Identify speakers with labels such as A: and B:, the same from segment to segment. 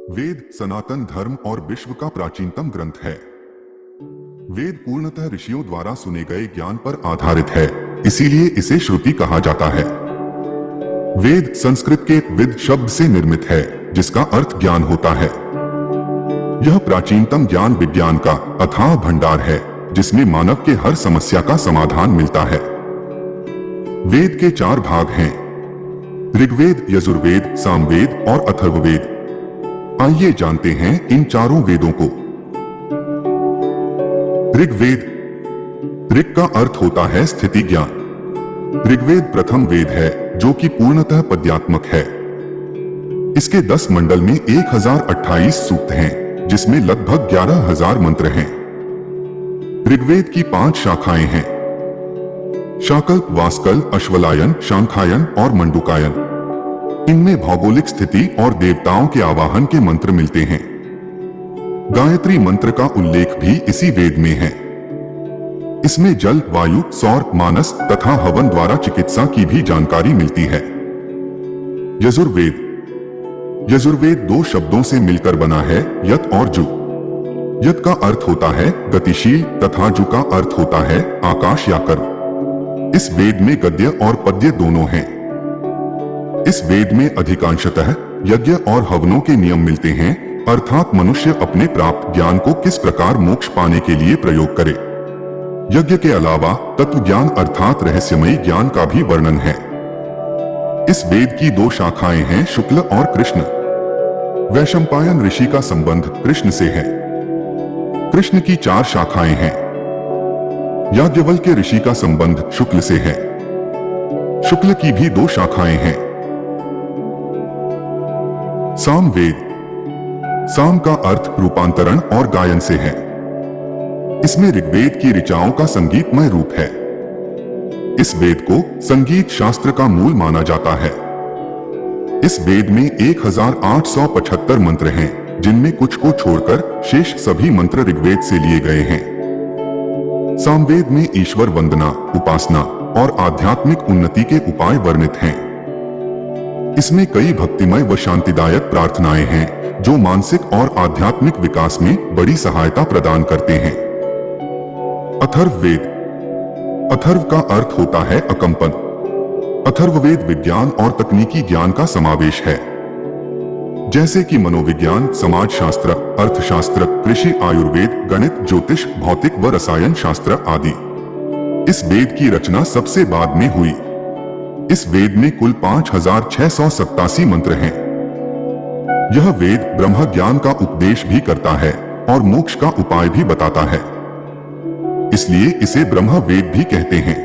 A: वेद सनातन धर्म और विश्व का प्राचीनतम ग्रंथ है। वेद पूर्णतः ऋषियों द्वारा सुने गए ज्ञान पर आधारित है, इसीलिए इसे श्रुति कहा जाता है। वेद संस्कृत के विद शब्द से निर्मित है, जिसका अर्थ ज्ञान होता है। यह प्राचीनतम ज्ञान विज्ञान का अथाह भंडार है, जिसमें मानव के हर समस्या का समाधान मिलता है। वेद के 4 भाग हैं: ऋग्वेद, यजुर्वेद, सामवेद और अथर्ववेद। आइए जानते हैं इन चारों वेदों को। ऋग्वेद। ऋग का अर्थ होता है स्थिति ज्ञान। ऋग्वेद प्रथम वेद है, जो कि पूर्णतः पद्यात्मक है। इसके 10 मंडल में 1028 सूक्त हैं, जिसमें लगभग 11,000 मंत्र हैं। ऋग्वेद की 5 शाखाएं हैं: शाकल्प, वास्कल, अश्वलायन, शांखायन और मंडूकायन। इनमें भौगोलिक स्थिति और देवताओं के आवाहन के मंत्र मिलते हैं। गायत्री मंत्र का उल्लेख भी इसी वेद में है। इसमें जल, वायु, सौर, मानस तथा हवन द्वारा चिकित्सा की भी जानकारी मिलती है। यजुर्वेद। यजुर्वेद 2 शब्दों से मिलकर बना है, यत और जु। यत का अर्थ होता है गतिशील तथा जु का अर्थ होता है आकाश या कर्म। इस वेद में गद्य और पद्य दोनों हैं। इस वेद में अधिकांशतः यज्ञ और हवनों के नियम मिलते हैं, अर्थात मनुष्य अपने प्राप्त ज्ञान को किस प्रकार मोक्ष पाने के लिए प्रयोग करे। यज्ञ के अलावा तत्व ज्ञान अर्थात रहस्यमयी ज्ञान का भी वर्णन है। इस वेद की 2 शाखाएं हैं, शुक्ल और कृष्ण। वैशंपायन ऋषि का संबंध कृष्ण से है। कृष्ण की 4 शाखाएं हैं। याज्ञवल्क्य ऋषि का संबंध शुक्ल से है। शुक्ल की भी 2 शाखाएं हैं। सामवेद। साम का अर्थ रूपांतरण और गायन से है। इसमें ऋग्वेद की ऋचाओं का संगीतमय रूप है। इस वेद को संगीत शास्त्र का मूल माना जाता है। इस वेद में 1875 मंत्र हैं, जिनमें कुछ को छोड़कर शेष सभी मंत्र ऋग्वेद से लिए गए हैं। सामवेद में ईश्वर वंदना, उपासना और आध्यात्मिक उन्नति के उपाय वर्णित हैं। इसमें कई भक्तिमय व शांतिदायक प्रार्थनाएं हैं, जो मानसिक और आध्यात्मिक विकास में बड़ी सहायता प्रदान करते हैं। अथर्ववेद। अथर्व का अर्थ होता है अकंपन। अथर्ववेद विज्ञान और तकनीकी ज्ञान का समावेश है, जैसे कि मनोविज्ञान, समाजशास्त्र, अर्थशास्त्र, कृषि, आयुर्वेद, गणित, ज्योतिष, भौतिक व रसायन शास्त्र आदि। इस वेद की रचना सबसे बाद में हुई। इस वेद में कुल 5687 मंत्र हैं। यह वेद ब्रह्म ज्ञान का उपदेश भी करता है और मोक्ष का उपाय भी बताता है, इसलिए इसे ब्रह्म वेद भी कहते हैं।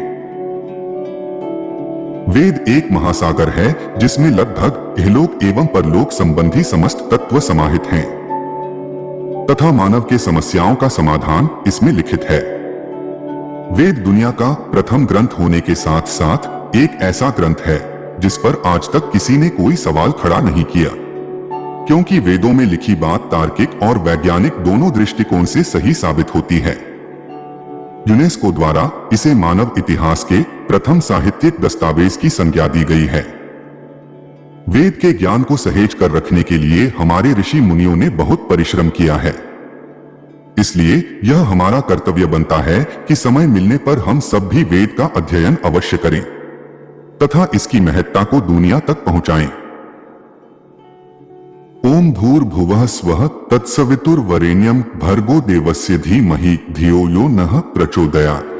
A: वेद एक महासागर है, जिसमें लगभग इहलोक एवं परलोक संबंधी समस्त तत्व समाहित हैं, तथा मानव के समस्याओं का समाधान इसमें लिखित है। वेद दुनिया का प्रथम ग्रंथ होने के साथ साथ एक ऐसा ग्रंथ है जिस पर आज तक किसी ने कोई सवाल खड़ा नहीं किया, क्योंकि वेदों में लिखी बात तार्किक और वैज्ञानिक दोनों दृष्टिकोण से सही साबित होती है। यूनेस्को द्वारा इसे मानव इतिहास के प्रथम साहित्यिक दस्तावेज की संज्ञा दी गई है। वेद के ज्ञान को सहेज कर रखने के लिए हमारे ऋषि मुनियों ने बहुत परिश्रम किया है। इसलिए यह हमारा कर्तव्य बनता है कि समय मिलने पर हम सब भी वेद का अध्ययन अवश्य करें तथा इसकी महत्ता को दुनिया तक पहुंचाएं। ओम भूर्भुवः स्वः तत्सवितुर्वरेण्यं भर्गो देवस्य धीमहि धियो यो नः प्रचोदयात्।